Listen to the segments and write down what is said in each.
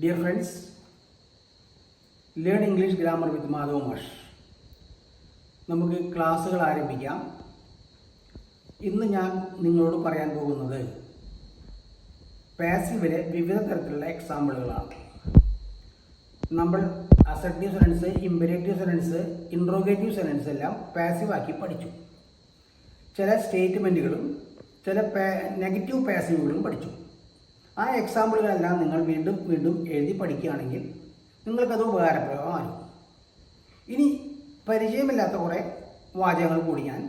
Dear friends, learn English grammar with Madhav മാഷ്. നമുക്ക് ക്ലാസ്സുകൾ ആരംഭിക്കാം. ഇന്ന് ഞാൻ നിങ്ങളോട് പറയാൻ പോകുന്നത് പാസീവിലെ വിവിധ തരത്തിലുള്ള എക്സാമ്പിളുകളാണ്. നമ്മൾ അസർട്ടീവ് സെനൻസ്, ഇമ്പരേറ്റീവ് സെനൻസ്, ഇൻട്രോഗേറ്റീവ് സെനൻസ് എല്ലാം പാസീവാക്കി പഠിച്ചു. ചില സ്റ്റേറ്റ്മെൻറ്റുകളും ചില നെഗറ്റീവ് പാസീവുകളും പഠിച്ചു. ആ എക്സാമ്പിളുകളെല്ലാം നിങ്ങൾ വീണ്ടും വീണ്ടും എഴുതി പഠിക്കുകയാണെങ്കിൽ നിങ്ങൾക്കത് ഉപകാരപ്രദമാകും. ഇനി പരിചയമില്ലാത്ത കുറേ വാചകങ്ങൾ കൂടി ഞാൻ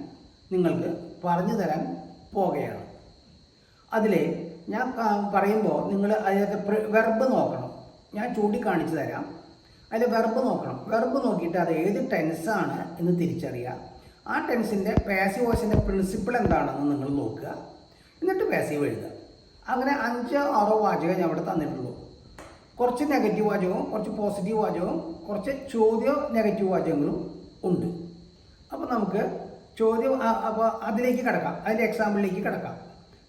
നിങ്ങൾക്ക് പറഞ്ഞു തരാൻ പോകുകയാണ്. അതിൽ ഞാൻ പറയുമ്പോൾ നിങ്ങൾ അതിനകത്ത് വെർബ് നോക്കണം. ഞാൻ ചൂണ്ടിക്കാണിച്ചു തരാം. അതിൽ വെർബ് നോക്കണം. വെർബ് നോക്കിയിട്ട് അത് ഏത് ടെൻസാണ് എന്ന് തിരിച്ചറിയുക. ആ ടെൻസിൻ്റെ പാസീവ് വോയിസിൻ്റെ പ്രിൻസിപ്പിൾ എന്താണെന്ന് നിങ്ങൾ നോക്കുക. എന്നിട്ട് പാസീവ് എഴുതുക. അങ്ങനെ 5-6 വാചകം ഞാൻ അവിടെ തന്നിട്ടുള്ളൂ. കുറച്ച് നെഗറ്റീവ് വാചകവും കുറച്ച് പോസിറ്റീവ് വാചകവും കുറച്ച് ചോദ്യ നെഗറ്റീവ് വാചകങ്ങളും ഉണ്ട്. അപ്പോൾ നമുക്ക് അപ്പോൾ അതിലേക്ക് കിടക്കാം. അതിൻ്റെ എക്സാമ്പിളിലേക്ക് കിടക്കാം.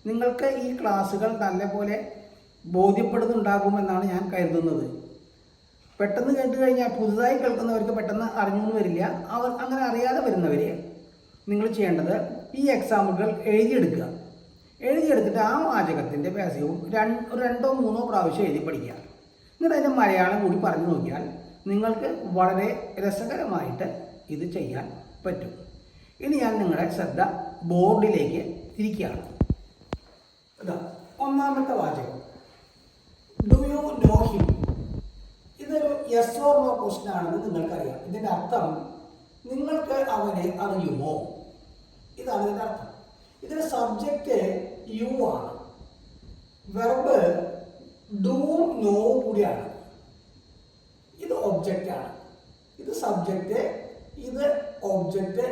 നിങ്ങൾക്ക് ഈ ക്ലാസ്സുകൾ നല്ലപോലെ ബോധ്യപ്പെടുന്നുണ്ടാകുമെന്നാണ് ഞാൻ കരുതുന്നത്. പെട്ടെന്ന് കേട്ട് കഴിഞ്ഞാൽ പുതുതായി കേൾക്കുന്നവർക്ക് പെട്ടെന്ന് അറിഞ്ഞു വരില്ല. അവർ അങ്ങനെ അറിയാതെ വരുന്നവർ നിങ്ങൾ ചെയ്യേണ്ടത് ഈ എക്സാമ്പിളുകൾ എഴുതിയെടുക്കുക. എഴുതിയെടുത്തിട്ട് ആ വാചകത്തിൻ്റെ പാസീവും 2-3 പ്രാവശ്യം എഴുതി പഠിക്കുക. എന്നിട്ട് അതിൻ്റെ മലയാളം കൂടി പറഞ്ഞു നോക്കിയാൽ നിങ്ങൾക്ക് വളരെ രസകരമായിട്ട് ഇത് ചെയ്യാൻ പറ്റും. ഇനി ഞാൻ നിങ്ങളുടെ ശ്രദ്ധ ബോർഡിലേക്ക് തിരിക്കുകയാണ്. ഒന്നാമത്തെ വാചകം, ഡു യു നോ ഹിം? ഇതൊരു യെസ് ഓർ നോ ക്വസ്റ്റ്യൻ ആണെന്ന് നിങ്ങൾക്കറിയാം. ഇതിൻ്റെ അർത്ഥം നിങ്ങൾക്ക് അവനെ അറിയുമോ? ഇതാണ് ഇതിൻ്റെ അർത്ഥം. ഇതിൻ്റെ സബ്ജക്റ്റ് യു ആണ്. വെർബ് ഡു നോ കൂടിയാണ്. ഇത് ഒബ്ജക്റ്റാണ്. ഇത് സബ്ജക്റ്റ്, ഇത് ഒബ്ജക്റ്റ്,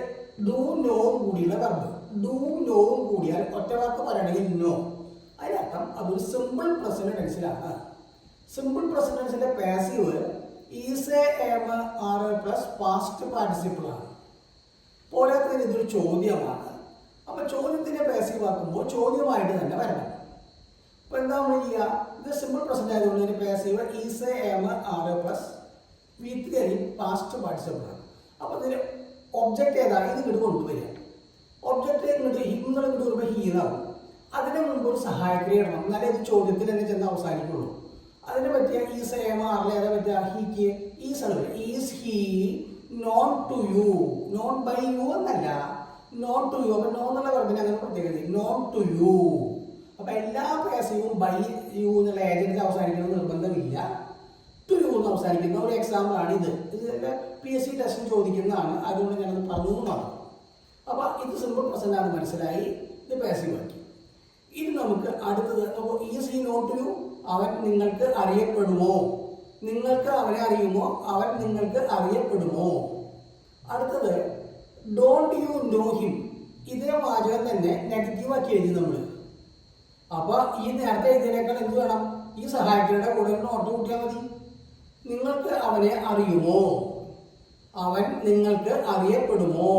ഡു നോവും കൂടിയുള്ള വെർബ്. ഡു നോവും കൂടിയാൽ ഒറ്റ വാക്ക് പറയണമെങ്കിൽ നോ. അതിനർത്ഥം അതൊരു സിമ്പിൾ പ്രസന്റ് ടെൻസിലാണ്. സിമ്പിൾ പ്രസന്റ് ടെൻസിന്റെ passive is am are plus past participle ആണ്. പോരാത്തതിന് ഇതൊരു ചോദ്യമാണ്. അപ്പോൾ ചോദ്യത്തിനെ പാസീവ് ആക്കുമ്പോൾ ചോദ്യമായിട്ട് തന്നെ വരണം. അപ്പോൾ എന്താ നമ്മൾ ചെയ്യുക? ഇത് സിമ്പിൾ പ്രസന്റ് ആയതുകൊണ്ട് ഇതിന്റെ passive is am are plus with past participle ആണ്. അപ്പോൾ ഇതിന് ഒബ്ജക്റ്റ് ഏതാ? ഇത് ഇങ്ങോട്ട് കൊണ്ടുവരിക. ഒബ്ജക്റ്റ് ഇങ്ങോട്ട് ഇങ്ങോട്ട് വരുമ്പോൾ ഹീന്നാവും. അതിന് മുമ്പ് ഒരു സഹായക്രിയ ഇടണം. എന്നാലേ ഇത് ചോദ്യത്തിൽ തന്നെ ചെന്ന് അവസാനിക്കുള്ളൂ. അതിനെ പറ്റിയ ഈസ് എം ആറിൽ ഏതാ പറ്റുക? ഹീക്ക് ഈസ് ആണ്. Is he known to you? Known by you എന്നല്ല, നോട്ട് ടു യു. അപ്പൊ നോ എന്നുള്ള വെർബിന് അങ്ങനെ പ്രത്യേകത, നോട്ട് ടു യു. അപ്പൊ എല്ലാ പാസീവും ബൈ യു എന്നുള്ള ഏജൻസിൽ അവസാനിക്കണം നിർബന്ധമില്ല. ടു യു എന്ന് അവസാനിക്കുന്ന ഒരു എക്സാമ്പിൾ ആണ് ഇത്. ഇതിന്റെ PSC ടെസ്റ്റിന് ചോദിക്കുന്നതാണ്. അതുകൊണ്ട് ഞാനത് പറഞ്ഞു പറഞ്ഞു. അപ്പൊ ഇത് സിമ്പിൾ പ്രസന്റ് ആണ്, മനസ്സിലായി. ഇത് പാസീവ് ആക്കി. ഇനി നമുക്ക് അടുത്തത്, is he known to you? അവൻ നിങ്ങൾക്ക് അറിയപ്പെടുമോ? നിങ്ങൾക്ക് അവനെ അറിയുമോ? അവൻ നിങ്ങൾക്ക് അറിയപ്പെടുമോ? അടുത്തത്, ഡോണ്ട് യു നോ ഹിം? ഇതേ വാചകം തന്നെ നെഗറ്റീവ് ആക്കി എഴുതി നമ്മൾ. അപ്പൊ ഈ നേരത്തെ എഴുതിയതിനേക്കാൾ എന്ത് വേണം? ഈ സഹായത്തിയുടെ കൂടെ നോട്ട് കൂട്ടിയാൽ മതി. നിങ്ങൾക്ക് അവനെ അറിയുമോ? അവൻ നിങ്ങൾക്ക് അറിയപ്പെടുമോ?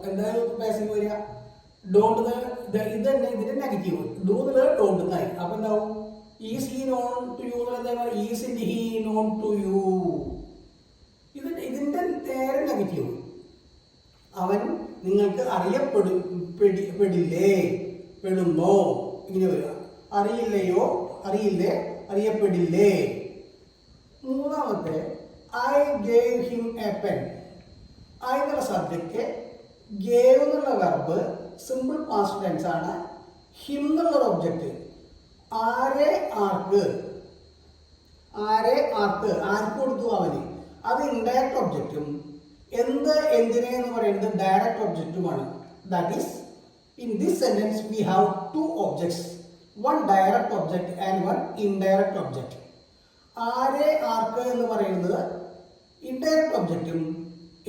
എന്തായാലും പാസീവ് വരിക. ഡോണ്ട് ഇത് തന്നെ ഇതിന്റെ നെഗറ്റീവ്. ഡു ഡോണ്ട് എന്നായി. അപ്പൊ എന്താവും? Is he known to you? എന്താ? Is he known to you? ഇതിന്റെ നേരെ നെഗറ്റീവ്. അവൻ നിങ്ങൾക്ക് അറിയപ്പെടില്ലേ? പെടുമോ? ഇങ്ങനെ വരിക. അറിയില്ലയോ? അറിയില്ലേ? അറിയപ്പെടില്ലേ? മൂന്നാമത്തെ, I gave him A pen. I എന്നുള്ള സബ്ജക്റ്റ്, ഗേവ് എന്നുള്ള വെർബ് സിമ്പിൾ പാസ്റ്റ് ടെൻസ് ആണ്. ഹിം എന്നുള്ള ഒബ്ജക്റ്റ്. ആരെ ആർക്ക്? ആരെ ആർക്ക്? ആർക്ക് കൊടുത്തു? അവന്. അത് ഇൻഡയറക്റ്റ് ഒബ്ജക്റ്റും എന്തിനെ എന്ന് പറയുന്നത് ഡയറക്റ്റ് ഒബ്ജക്റ്റുമാണ്. That is in this sentence we have 2 objects, 1 direct object and 1 indirect object. ആരെ ആർക്ക് എന്ന് പറയുന്നത് ഇൻഡയറക്റ്റ് ഒബ്ജക്റ്റും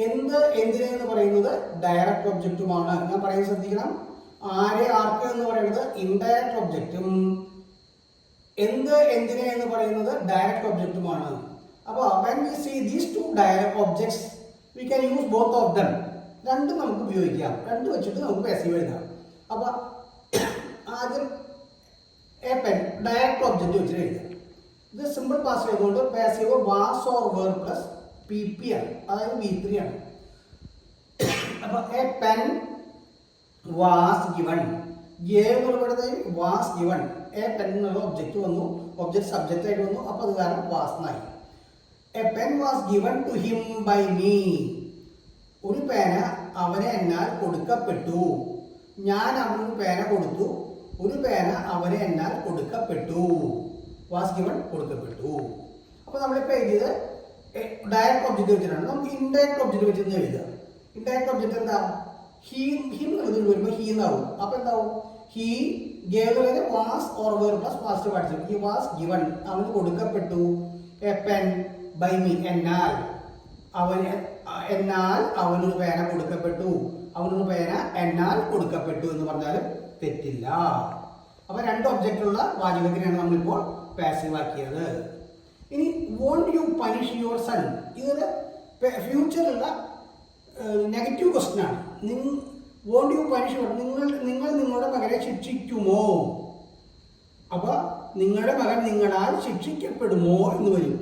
എന്തിനെ എന്ന് പറയുന്നത് ഡയറക്റ്റ് ഒബ്ജക്റ്റുമാണ്. ഞാൻ പറയുന്നത് ശ്രദ്ധിക്കണം. ആരെ ആർക്ക് എന്ന് പറയുന്നത് ഇൻഡയറക്റ്റ് ഒബ്ജക്റ്റും എന്തിനെ എന്ന് പറയുന്നത് ഡയറക്റ്റ് ഒബ്ജക്റ്റുമാണ്. അപ്പോൾ when we see these 2 direct objects we can use both of them. രണ്ടും നമുക്ക് ഉപയോഗിക്കാം. രണ്ട് വെച്ചിട്ട് നമുക്ക് പാസീവ് എഴുതാം. അപ്പോൾ ആദ്യം എ പെൻ ഡയറക്റ്റ് ഒബ്ജക്റ്റ് വെച്ചിട്ട് എഴുതാം. ഇത് സിമ്പിൾ പാസ് ചെയ്തുകൊണ്ട് passive was or were plus P P ആണ്, അതായത് V3 ആണ്. അപ്പൊ a pen was given, was given, a pen എന്നുള്ള ഒബ്ജക്റ്റ് വന്നു, ഒബ്ജക്റ്റ് സബ്ജക്റ്റ് ആയിട്ട് വന്നു, അപ്പൊ അത് കാരണം വാസ് എന്നായി. A pen was given to him by me, ഒരു പേന അവനെ എന്നാൽ കൊടുക്കപ്പെട്ടു, ഞാൻ അവനൊരു പേന കൊടുത്തു, ഒരു പേന അവനെ എന്നാൽ കൊടുക്കപ്പെട്ടു. Was given കൊടുക്കപ്പെട്ടു. അപ്പൊ നമ്മളിപ്പോ എഴുതിയത് ഡയറക്റ്റ് ഒബ്ജക്റ്റ് വെച്ചിട്ടാണ്. നമുക്ക് ഇൻഡയറക്റ്റ് ഒബ്ജക്റ്റ് വെച്ചിട്ട് എഴുതുക. ഇൻഡയറക്റ്റ് ഒബ്ജക്റ്റ് എന്താ? ഹിം വരുമ്പോൾ ഹി എന്നാവും. അപ്പൊ എന്താവും? He gave was or were plus past participle. He was given, അവന് കൊടുക്കപ്പെട്ടു. എ പെൻ ബൈ മീ, എന്നാൽ അവനൊരു പേന കൊടുക്കപ്പെട്ടു, അവനൊരു പേന എന്നാൽ കൊടുക്കപ്പെട്ടു എന്ന് പറഞ്ഞാലും തെറ്റില്ല. അപ്പൊ രണ്ട് ഒബ്ജക്റ്റുള്ള വാചകത്തിനാണ് നമ്മളിപ്പോൾ പാസീവ് ആക്കിയത്. ഇനി won't you punish your son, ഇതൊരു ഫ്യൂച്ചറുള്ള നെഗറ്റീവ് ക്വസ്റ്റ്യൻ ആണ്. വോണ്ട് യു പനിഷ് യുവർ, നിങ്ങൾ നിങ്ങളുടെ മകനെ ശിക്ഷിക്കുമോ? അപ്പൊ നിങ്ങളുടെ മകൻ നിങ്ങളാൽ ശിക്ഷിക്കപ്പെടുമോ എന്ന് വരും.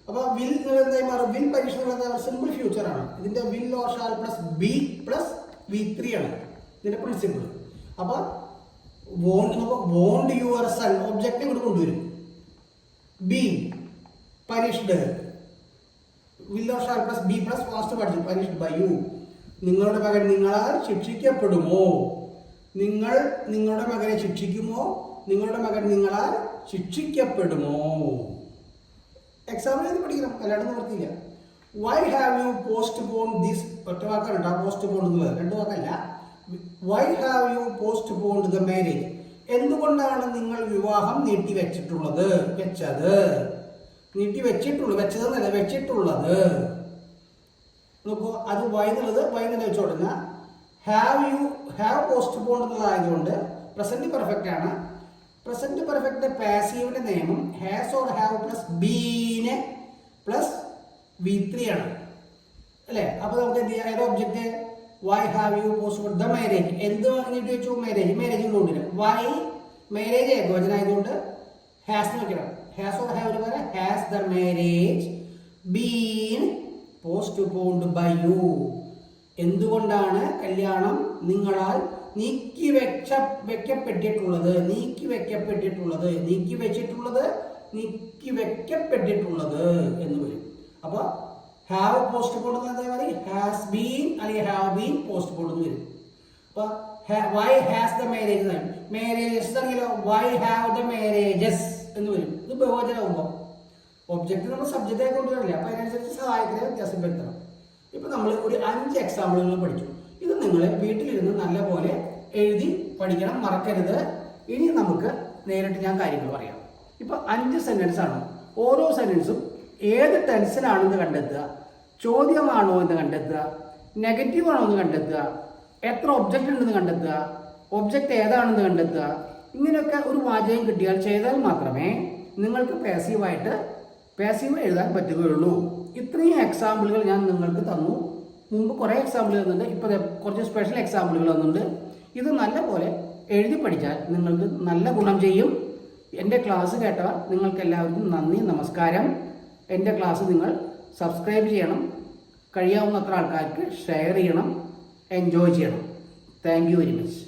അപ്പൊ വിൽ എന്തായി മാറും? വിൽ പനിഷ് സിമ്പിൾ ഫ്യൂച്ചർ ആണ്. ഇതിന്റെ will or shall plus be plus V3 ആണ് ഇതിന്റെ പ്രിൻസിപ്പിൾ. അപ്പൊ വോണ്ട് യുവർ സൺ ഒബ്ജക്റ്റ് ഇവിടെ കൊണ്ടുവരും. Be punished, will or shall plus be plus past participle punished by you. നിങ്ങളുടെ മകൻ നിങ്ങളാൽ ശിക്ഷിക്കപ്പെടുമോ? നിങ്ങൾ നിങ്ങളുടെ മകനെ ശിക്ഷിക്കുമോ? നിങ്ങളുടെ മകൻ നിങ്ങളാൽ ശിക്ഷിക്കപ്പെടുമോ? എക്സാമിൽ എഴുതി പഠിക്കണം, അല്ലാണ്ട് നിവർത്തിയില്ല. Why have you postpone this, ഒറ്റ വാക്കാണ് കേട്ടോ പോസ്റ്റ് പോൺ എന്നുള്ളത്, രണ്ട് വാക്കല്ല. Why have you postpone the marriage, എന്തുകൊണ്ടാണ് നിങ്ങൾ വിവാഹം നീട്ടിവെച്ചിട്ടുള്ളത്? വെച്ചിട്ടുള്ളത് നോക്കൂ. അത് വൈ എന്നുള്ളത് വെച്ച് കൊടുക്കുക. ഹാവ് പോസ്റ്റ് പോൺ എന്നുള്ളതായതുകൊണ്ട് പ്രസന്റ് പെർഫെക്റ്റ് ആണ്. പ്രസന്റ് പെർഫെക്റ്റ് പാസീവിന്റെ നിയമം ഹാസ് ഓർ ഹാവ് പ്ലസ് ബീനെ പ്ലസ് V3 ആണ് അല്ലേ? അപ്പൊ നമുക്ക് എന്ത് ചെയ്യാം? ഏത് object? Why have you post the marriage, എന്ത് പറഞ്ഞിട്ട് വെച്ചു? മാരേജ് കൊണ്ടുവരും. വൈ മാരേജ് ഏകവചനായതുകൊണ്ട് ഹാസ് വെക്കണം. ഹാസ് ഓർ ഹാവ് പോലെ has the marriage been postponed by you, എന്തുകൊണ്ടാണ് കല്യാണം നിങ്ങളാൽ നീക്കി വെക്കപ്പെട്ടിട്ടുള്ളത് എന്ന് വരും. അപ്പൊ have postpone has been അല്ലെങ്കിൽ ഹാവ് ബീൻ പോസ്റ്റ് പോൺ എന്ന് വരും. അപ്പൊ വൈ ഹാസ് ദ മാരേജസ് ആണെങ്കിലോ വൈ ഹാവ് ദ മാരേജസ് എന്ന് വരും. ഇത് ബഹുവചനാകുമ്പോ ഒബ്ജക്റ്റ് നമ്മൾ സബ്ജക്റ്റ് ആയി കൊണ്ടുവരില്ല. അപ്പൊ അതിനനുസരിച്ച് സഹായത്തിനെ വ്യത്യാസം വരുത്തണം. ഇപ്പൊ നമ്മൾ ഒരു 5 എക്സാമ്പിളുകൾ പഠിച്ചു. ഇത് നിങ്ങൾ വീട്ടിലിരുന്ന് നല്ലപോലെ എഴുതി പഠിക്കണം, മറക്കരുത്. ഇനി നമുക്ക് നേരിട്ട് ഞാൻ കാര്യങ്ങൾ പറയാം. ഇപ്പൊ 5 സെന്റൻസ് ആണ്. ഓരോ സെന്റൻസും ഏത് ടെൻസിലാണെന്ന് കണ്ടെത്തുക, ചോദ്യമാണോ എന്ന് കണ്ടെത്തുക, നെഗറ്റീവ് ആണോ എന്ന് കണ്ടെത്തുക, എത്ര ഒബ്ജക്റ്റ് ഉണ്ടെന്ന് കണ്ടെത്തുക, ഒബ്ജക്റ്റ് ഏതാണെന്ന് കണ്ടെത്തുക. ഇങ്ങനെയൊക്കെ ഒരു വാചകം കിട്ടിയാൽ ചെയ്താൽ മാത്രമേ നിങ്ങൾക്ക് പാസീവ് എഴുതാൻ പറ്റുകയുള്ളൂ. ഇത്രയും എക്സാമ്പിളുകൾ ഞാൻ നിങ്ങൾക്ക് തന്നു. മുമ്പ് കുറേ എക്സാമ്പിൾ തന്നിട്ടുണ്ട്, ഇപ്പോൾ കുറച്ച് സ്പെഷ്യൽ എക്സാമ്പിളുകൾ തന്നിട്ടുണ്ട്. ഇത് നല്ലപോലെ എഴുതി പഠിച്ചാൽ നിങ്ങൾക്ക് നല്ല ഗുണം ചെയ്യും. എൻ്റെ ക്ലാസ് കേട്ടവർ നിങ്ങൾക്ക് എല്ലാവർക്കും നന്ദി, നമസ്കാരം. എൻ്റെ ക്ലാസ് നിങ്ങൾ സബ്സ്ക്രൈബ് ചെയ്യണം, കഴിയാവുന്നത്ര ആൾക്കാർക്ക് ഷെയർ ചെയ്യണം, എൻജോയ് ചെയ്യണം. Thank you very much.